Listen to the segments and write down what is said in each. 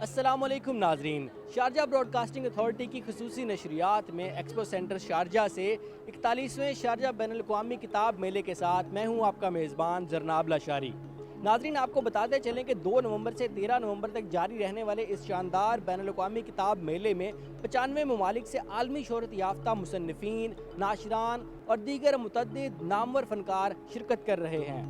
अस्सलामुअलैकुम नाजरीन, Sharjah broadcasting authority की खसूसी नशरियात में एक्सपो सेंटर शारजा से 41वें शारजा बैनुल-अक़वामी किताब मेले के साथ मैं हूं आपका मेज़बान जरनाब लाशारी। नाजरीन, आपको बताते चलें कि 2 नवंबर से 13 नवंबर तक जारी रहने वाले इस शानदार बैनुल-अक़वामी किताब मेले में 95 ममालिक से आलमी शोहरत याफ्ता मुसन्निफ़ीन, नाशरान और दीगर मुतअद्दिद नामवर फ़नकार शिरकत कर रहे हैं।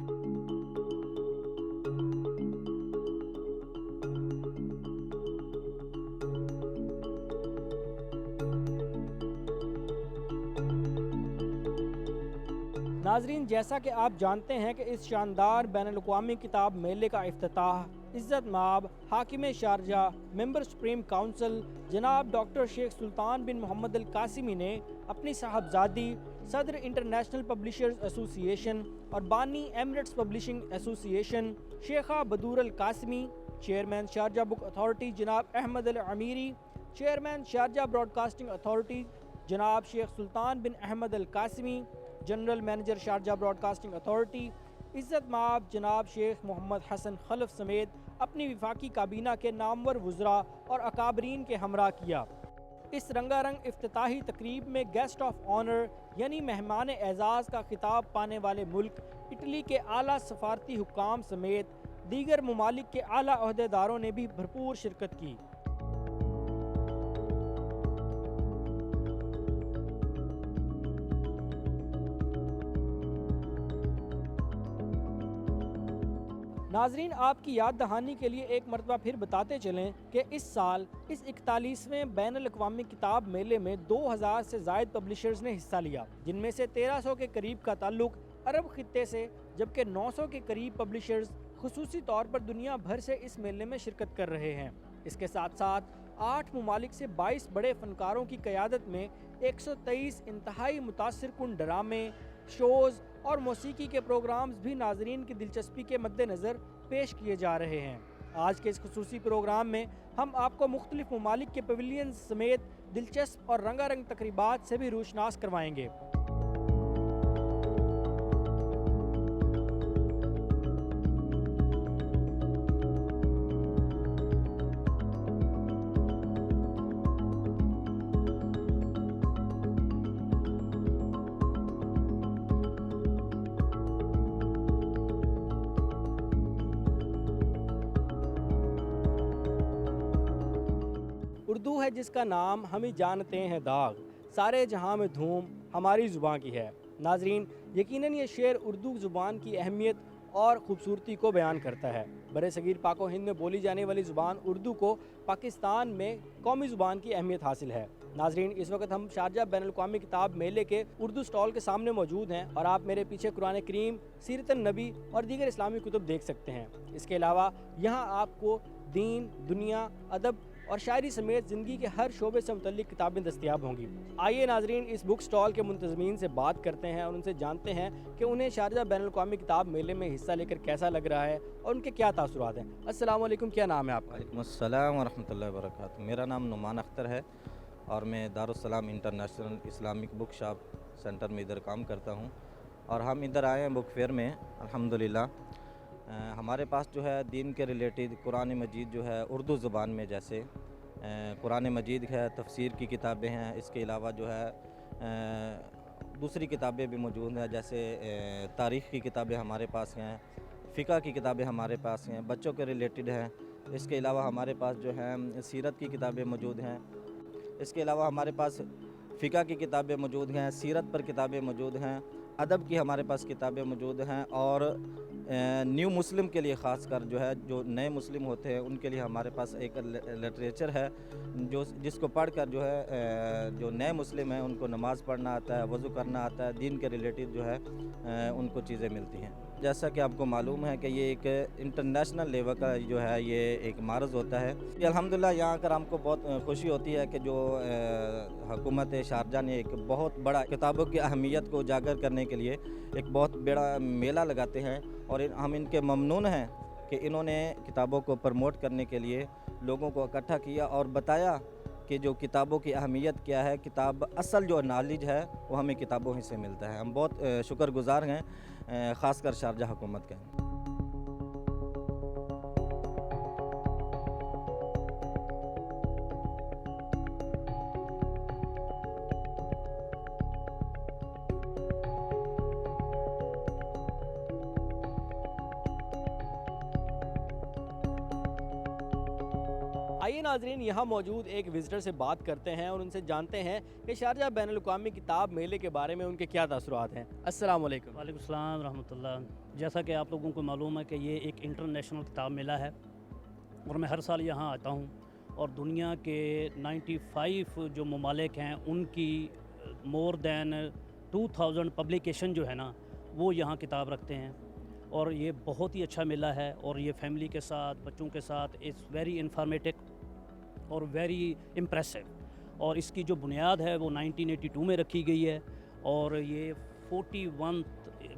नाजरीन, जैसा कि आप जानते हैं कि इस शानदार बैनुल-अक़वामी किताब मेले का इफ्तिताह इज़्ज़त माब हाकिम शारजा मेंबर सुप्रीम काउंसिल जनाब doctor Sheikh Sultan bin Muhammad Al Qasimi ने अपनी साहबजादी सदर इंटरनेशनल पब्लिशर्स एसोसिएशन और बानी Emirates publishing association Sheikha Bodour Al Qasimi, chairman Sharjah book authority जनाब Ahmed Al Ameri, chairman Sharjah broadcasting authority जनाब Sheikh Sultan bin Ahmed Al Qasimi, general manager Sharjah broadcasting authority इज़्ज़त माब जनाब शेख मोहम्मद हसन खलफ समेत अपनी विफाकी काबीना के नामवर वुज़रा और अकाबरीन के हमरा किया। इस रंगारंग इफ्तिताही तकरीब में गेस्ट ऑफ ऑनर यानी मेहमान एजाज़ का खिताब पाने वाले मुल्क इटली के आला सफारती हुक्काम समेत दीगर ममालिक के आला ओहदेदारों ने भी भरपूर शिरकत की। नाजरीन, आपकी याद दहानी के लिए एक मरतबा फिर बताते चलें कि इस साल इस 41वें बैनुल-अक़वामी किताब मेले में 2000 से ज़ायद पब्लिशर्स ने हिस्सा लिया, जिनमें से 1300 के करीब का ताल्लुक अरब खित्ते से, जबकि 900 के करीब पब्लिशर्स खुसूसी तौर पर दुनिया भर से इस मेले में शिरकत कर रहे हैं। इसके साथ साथ 8 ममालिक से 22 बड़े फनकारों की क़यादत में 123 इंतहाई मुतासिर कुन ड्रामे, शोज़ और मौसीकी के प्रोग्राम्स भी नाजरीन की दिलचस्पी के मद्देनज़र पेश किए जा रहे हैं। आज के इस खुसूसी प्रोग्राम में हम आपको मुख्तलिफ ममालिक के पवेलियन समेत दिलचस्प और रंगारंग तकरीबात से भी रूशनास करवाएंगे। उर्दू है जिसका नाम हम ही जानते हैं दाग, सारे जहां में धूम हमारी ज़ुबान की है। नाजरीन, यकीनन ये शेर उर्दू ज़ुबान की अहमियत और ख़ूबसूरती को बयान करता है। बरे-सगीर पाको हिंद में बोली जाने वाली ज़ुबान उर्दू को पाकिस्तान में कौमी ज़ुबान की अहमियत हासिल है। नाजरीन, इस वक्त हम शारजा बैनुल-अक़वामी किताब मेले के उर्दू स्टॉल के सामने मौजूद हैं और आप मेरे पीछे कुरान करीम, सीरतन नबी और दीगर इस्लामी कुतुब देख सकते हैं। इसके अलावा यहाँ आपको दीन, दुनिया, अदब और शायरी समेत ज़िंदगी के हर शोबे से मुतल्लिक किताबें दस्तयाब होंगी। आइए नाजरीन, इस बुक स्टॉल के मुंतज़मीन से बात करते हैं और उनसे जानते हैं कि उन्हें शारजा बैनुल-अक़वामी किताब मेले में हिस्सा लेकर कैसा लग रहा है और उनके क्या तासुरात हैं। अस्सलाम वालेकुम, क्या नाम है आपका? वालेकुम अस्सलाम व रहमतुल्लाहि व बरकातुहू। मेरा नाम नुमान अख्तर है और मैं Darussalam international Islamic book shop centre में इधर काम करता हूँ और हम इधर आए हैं बुक फेयर में अल्हम्दुलिल्लाह। हमारे पास जो है दीन के रिलेटेड कुरान मजीद जो है उर्दू ज़ुबान में, जैसे कुरान मजीद है, तफसीर की किताबें हैं। इसके अलावा जो है दूसरी किताबें भी मौजूद हैं, जैसे तारीख़ की किताबें हमारे पास हैं, फ़िक़्ह की किताबें हमारे पास हैं, बच्चों के रिलेटेड हैं। इसके अलावा हमारे पास जो है सीरत की किताबें मौजूद हैं। इसके अलावा हमारे पास फ़िक़्ह की किताबें मौजूद हैं, सीरत पर किताबें मौजूद हैं, अदब की हमारे पास किताबें मौजूद हैं और न्यू मुस्लिम के लिए ख़ास कर जो है, जो नए मुस्लिम होते हैं उनके लिए हमारे पास एक लिटरेचर है जो जिसको पढ़कर जो है जो नए मुस्लिम हैं उनको नमाज़ पढ़ना आता है, वज़ू करना आता है, दीन के रिलेटेड जो है उनको चीज़ें मिलती हैं। जैसा कि आपको मालूम है कि ये एक इंटरनेशनल लेवल का जो है ये एक मारज़ होता है। ये अल्हम्दुलिल्लाह यहाँ आकर हमको बहुत खुशी होती है कि जो हुकूमत शारजा ने एक बहुत बड़ा किताबों की अहमियत को उजागर करने के लिए एक बहुत बड़ा मेला लगाते हैं और हम इनके ममनून हैं कि इन्होंने किताबों को प्रमोट करने के लिए लोगों को इकट्ठा किया और बताया कि जो किताबों की अहमियत क्या है, किताब असल जो नॉलेज है वो हमें किताबों ही से मिलता है। हम बहुत शुक्रगुज़ार हैं ख़ासकर शारजा हुकूमत के। आइए नाजरीन, यहाँ मौजूद एक विज़िटर से बात करते हैं और उनसे जानते हैं कि शारजा बैनुल अक़वामी किताब मेले के बारे में उनके क्या तासुरात हैं। अस्सलाम वालेकुम। वालेकुम सलाम रहमतुल्लाह। जैसा कि आप लोगों को मालूम है कि ये एक इंटरनेशनल किताब मेला है और मैं हर साल यहाँ आता हूँ और दुनिया के 95 जो ममालिक हैं उनकी मोर दैन 2000 पब्लिकेशन जो है ना वो यहाँ किताब रखते हैं और ये बहुत ही अच्छा मेला है और ये फैमिली के साथ, बच्चों के साथ इट्स वेरी इन्फॉर्मेटिव और वेरी इम्प्रेसिव। और इसकी जो बुनियाद है वो 1982 में रखी गई है और ये 41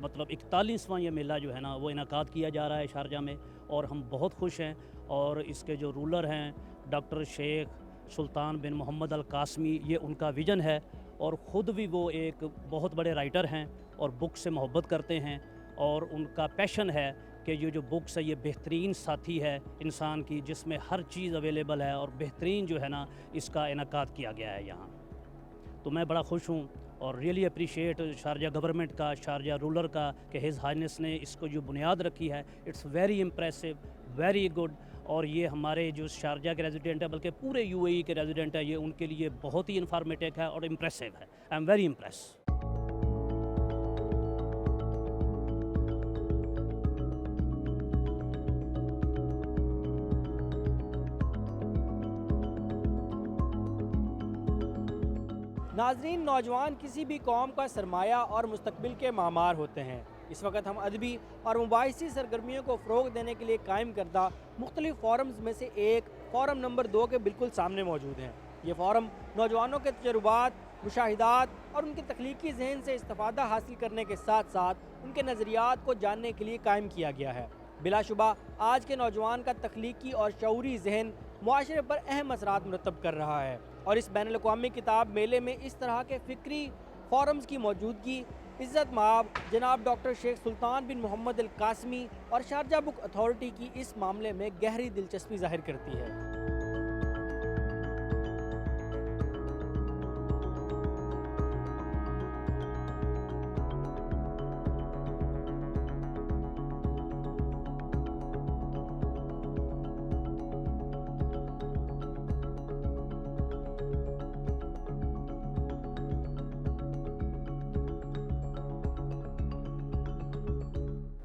मतलब 41वां ये मेला जो है ना वो इनकाद किया जा रहा है शारजा में और हम बहुत खुश हैं। और इसके जो रूलर हैं doctor Sheikh Sultan bin Muhammad अल कासमी, ये उनका विज़न है और ख़ुद भी वो एक बहुत बड़े राइटर हैं और बुक से मोहब्बत करते हैं और उनका पैशन है कि ये जो बुक्स है ये बेहतरीन साथी है इंसान की, जिसमें हर चीज़ अवेलेबल है और बेहतरीन जो है ना इसका इनकाद किया गया है यहाँ। तो मैं बड़ा खुश हूँ और रियली अप्रिशिएट शारजा गवर्नमेंट का, शारजा रूलर का कि हिज़ हाइनेस ने इसको जो बुनियाद रखी है it's very impressive, very good. और ये हमारे जो शारजा के रेजिडेंट है बल्कि पूरे यूएई के रेजिडेंट है, ये उनके लिए बहुत ही इन्फॉर्मेटिव है और इम्प्रेसिव है। I am very impress. नाजरीन, नौजवान किसी भी कौम का सरमाया और मुस्तकबिल के मामार होते हैं। इस वक्त हम अदबी और मुबाहिसी सरगर्मियों को फ़रोग देने के लिए कायम करदा मुख्तलिफ़ फ़ोरम्स में से एक फ़ोरम नंबर 2 के बिल्कुल सामने मौजूद हैं। ये फ़ोरम नौजवानों के तजुर्बात, मुशाहिदात और उनके तख्लीकी जहन से इस्तिफ़ादा हासिल करने के साथ साथ उनके नज़रियात को जानने के लिए कायम किया गया है। बिलाशुबा आज के नौजवान का तख्लीकी और शऊरी जहन मुआशरे पर अहम असरात मुरतब कर रहा है और इस बैनुल अक़वामी किताब मेले में इस तरह के फ़िक्री फ़ोरम्स की मौजूदगी इज़्ज़त माब जनाब doctor Sheikh Sultan bin Muhammad अल कासमी और शारजा बुक अथॉरिटी की इस मामले में गहरी दिलचस्पी ज़ाहिर करती है।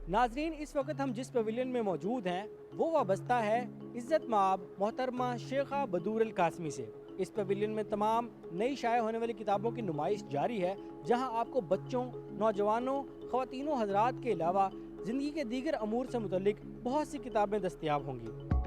नाजरीन, इस वक्त हम जिस पवेलियन में मौजूद हैं वो वाबस्ता है इज़्ज़त माब मोहतरमा शेखा बदूर अल कासमी से। इस पवेलियन में तमाम नई शाये होने वाली किताबों की नुमाइश जारी है, जहां आपको बच्चों, नौजवानों, ख़वातीनों हज़रात के अलावा ज़िंदगी के दीगर अमूर से मुतल्लिक बहुत सी किताबें दस्तयाब होंगी।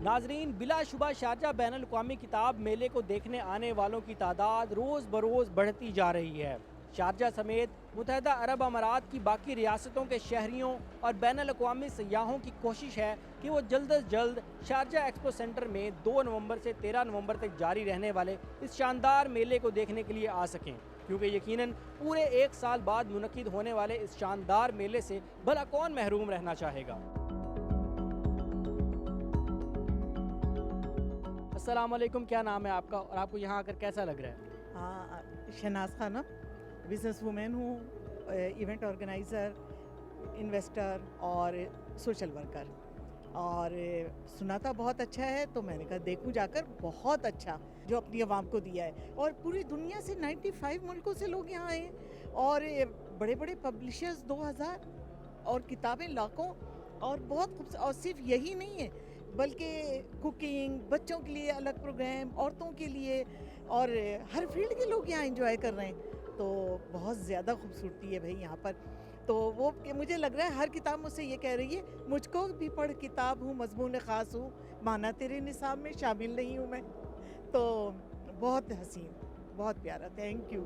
नाजरीन, बिलाशुबा शारजा बैनुल अक़वामी किताब मेले को देखने आने वालों की तादाद रोज़ बरोज़ बढ़ती जा रही है। शारजा समेत मुत्तहिदा अरब अमारात की बाकी रियासतों के शहरियों और बैनुल अक़वामी सयाहों की कोशिश है कि वो जल्द अज जल्द शारजा एक्सपो सेंटर में 2 नवंबर से 13 नवंबर तक जारी रहने वाले इस शानदार मेले को देखने के लिए आ सकें, क्योंकि यकीनन पूरे 1 साल बाद मुनक़िद होने वाले इस शानदार मेले से भला कौन महरूम रहना चाहेगा। अस्सलाम वालेकुम, क्या नाम है आपका और आपको यहाँ आकर कैसा लग रहा है? हाँ, शहनाज खानम, बिज़नेस वूमेन हूँ, इवेंट ऑर्गेनाइज़र, इन्वेस्टर और सोशल वर्कर। और सुना था बहुत अच्छा है तो मैंने कहा देखूँ जाकर, बहुत अच्छा जो अपनी आवाम को दिया है। और पूरी दुनिया से 95 मुल्कों से लोग यहाँ आए और बड़े बड़े पब्लिशर्स 2000 और किताबें लाखों और बहुत खूबसूरत। और सिर्फ यही नहीं है बल्कि कुकिंग, बच्चों के लिए अलग प्रोग्राम, औरतों के लिए, और हर फील्ड के लोग यहाँ एंजॉय कर रहे हैं। तो बहुत ज़्यादा खूबसूरती है भाई यहाँ पर। तो वो कि मुझे लग रहा है हर किताब मुझसे ये कह रही है मुझको भी पढ़, किताब हूँ, मजमून ख़ास हूँ, माना तेरे निसाब में शामिल नहीं हूँ मैं। तो बहुत हसीन, बहुत प्यारा, थैंक यू।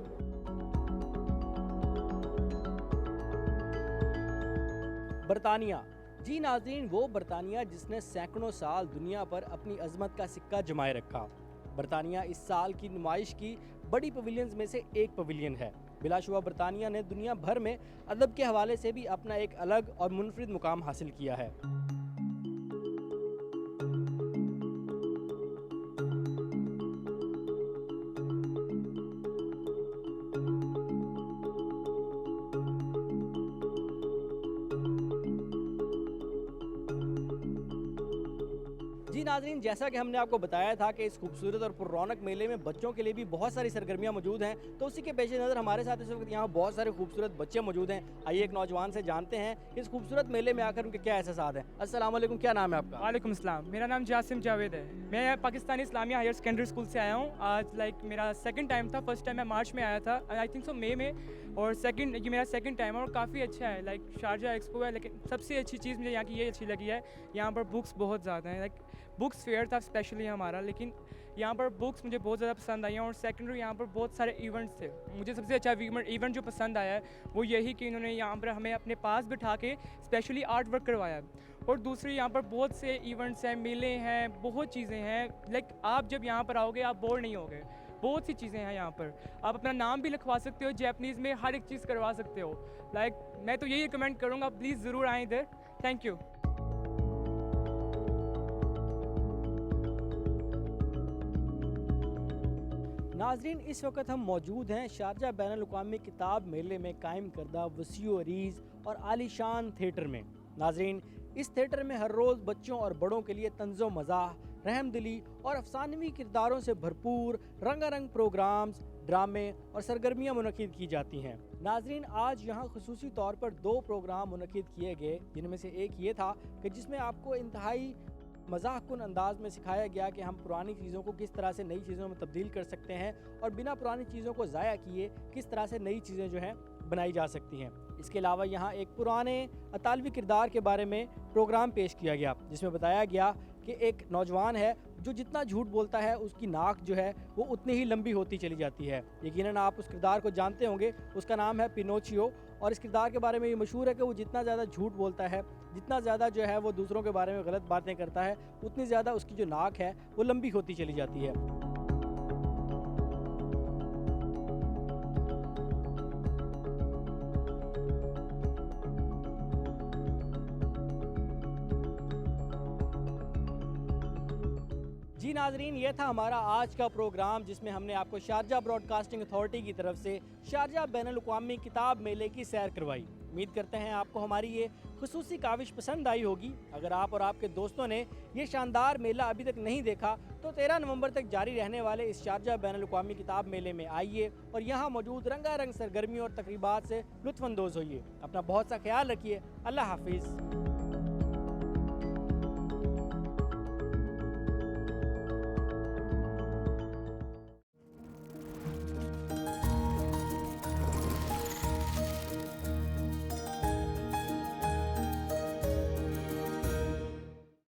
बरतानिया, जी नाज़रीन, वो बरतानिया जिसने सैकड़ों साल दुनिया पर अपनी अजमत का सिक्का जमाए रखा। बरतानिया इस साल की नुमाइश की बड़ी पवेलियंस में से एक पवेलियन है। बिलाशुबा बरतानिया ने दुनिया भर में अदब के हवाले से भी अपना एक अलग और मुनफरिद मुकाम हासिल किया है। नाजरीन, जैसा कि हमने आपको बताया था कि इस खूबसूरत और पुरौनक मेले में बच्चों के लिए भी बहुत सारी सरगर्मियां मौजूद हैं, तो उसी के पेश नज़र हमारे साथ इस वक्त यहाँ बहुत सारे खूबसूरत बच्चे मौजूद हैं। आइए एक नौजवान से जानते हैं कि इस खूबसूरत मेले में आकर उनके क्या एहसास हैं। अस्सलाम वालेकुम, क्या नाम है आपका? वालेकुम अस्सलाम, मेरा नाम जासिम जावेद है। मैं Pakistani Islamia higher secondary school से आया हूँ। आज मेरा सेकंड टाइम था। फर्स्ट टाइम मैं मार्च में आया था, आई थिंक सो मई में, और ये मेरा सेकंड टाइम है और काफ़ी अच्छा है। शारजा एक्सपो है, लेकिन सबसे अच्छी चीज़ मुझे यहाँ की ये अच्छी लगी है, यहाँ पर बुक्स बहुत ज़्यादा हैं। बुक्स फेयर था स्पेशली हमारा, लेकिन यहाँ पर बुक्स मुझे बहुत ज़्यादा पसंद आई हैं। और सेकेंडरी यहाँ पर बहुत सारे इवेंट्स थे। मुझे सबसे अच्छा इवेंट जो पसंद आया है वो यही कि इन्होंने यहाँ पर हमें अपने पास बिठा के स्पेशली आर्ट वर्क करवाया। और दूसरी यहाँ पर बहुत से इवेंट्स हैं, मेले हैं, बहुत चीज़ें हैं। आप जब यहाँ पर आओगे आप बोर नहीं होगे। बहुत सी चीज़ें हैं यहाँ पर, आप अपना नाम भी लिखवा सकते हो, जैपनीज़ में हर एक चीज़ करवा सकते हो। मैं तो यही रिकमेंड करूँगा, प्लीज़ ज़रूर आएँ इधर। Thank you. नाजरीन, इस वक्त हम मौजूद हैं शारजा बैनुल अक़वामी किताब मेले में कायम करदा वसीअ अरीज़ और आलीशान थिएटर में। नाजरीन, इस थिएटर में हर रोज़ बच्चों और बड़ों के लिए तंज़ो मज़ाह, रहमदिली और अफसानवी किरदारों से भरपूर रंगारंग प्रोग्राम्स, ड्रामे और सरगर्मियाँ मुनक़िद की जाती हैं। नाजरीन, आज यहाँ खुसूसी तौर पर 2 प्रोग्राम मुनक़िद किए गए, जिनमें से एक ये था कि जिसमें आपको इंतहाई मज़ाक़कुन अंदाज में सिखाया गया कि हम पुरानी चीज़ों को किस तरह से नई चीज़ों में तब्दील कर सकते हैं और बिना पुरानी चीज़ों को ज़ाया किए किस तरह से नई चीज़ें जो हैं बनाई जा सकती हैं। इसके अलावा यहाँ एक पुराने अतालवी किरदार के बारे में प्रोग्राम पेश किया गया, जिसमें बताया गया कि एक नौजवान है जो जितना झूठ बोलता है उसकी नाक जो है वो उतनी ही लंबी होती चली जाती है। यकीनन आप उस किरदार को जानते होंगे, उसका नाम है पिनोचियो। और इस किरदार के बारे में ये मशहूर है कि वो जितना ज़्यादा झूठ बोलता है, जितना ज़्यादा जो है वो दूसरों के बारे में गलत बातें करता है, उतनी ज़्यादा उसकी जो नाक है वो लंबी होती चली जाती है। जी नाजरीन, ये था हमारा आज का प्रोग्राम, जिसमें हमने आपको शारजा ब्रॉडकास्टिंग अथॉरिटी की तरफ से शारजा बैनुल अक़वामी किताब मेले की सैर करवाई। उम्मीद करते हैं आपको हमारी ये खुसूसी काविश पसंद आई होगी। अगर आप और आपके दोस्तों ने ये शानदार मेला अभी तक नहीं देखा तो 13 नवंबर तक जारी रहने वाले इस शारजा बैनुल अक़वामी किताब मेले में आइए और यहाँ मौजूद रंगारंग सरगर्मियों और तकरीबात से लुत्फ़अंदोज़ होइए। अपना बहुत सा ख्याल रखिए। अल्लाह हाफिज़।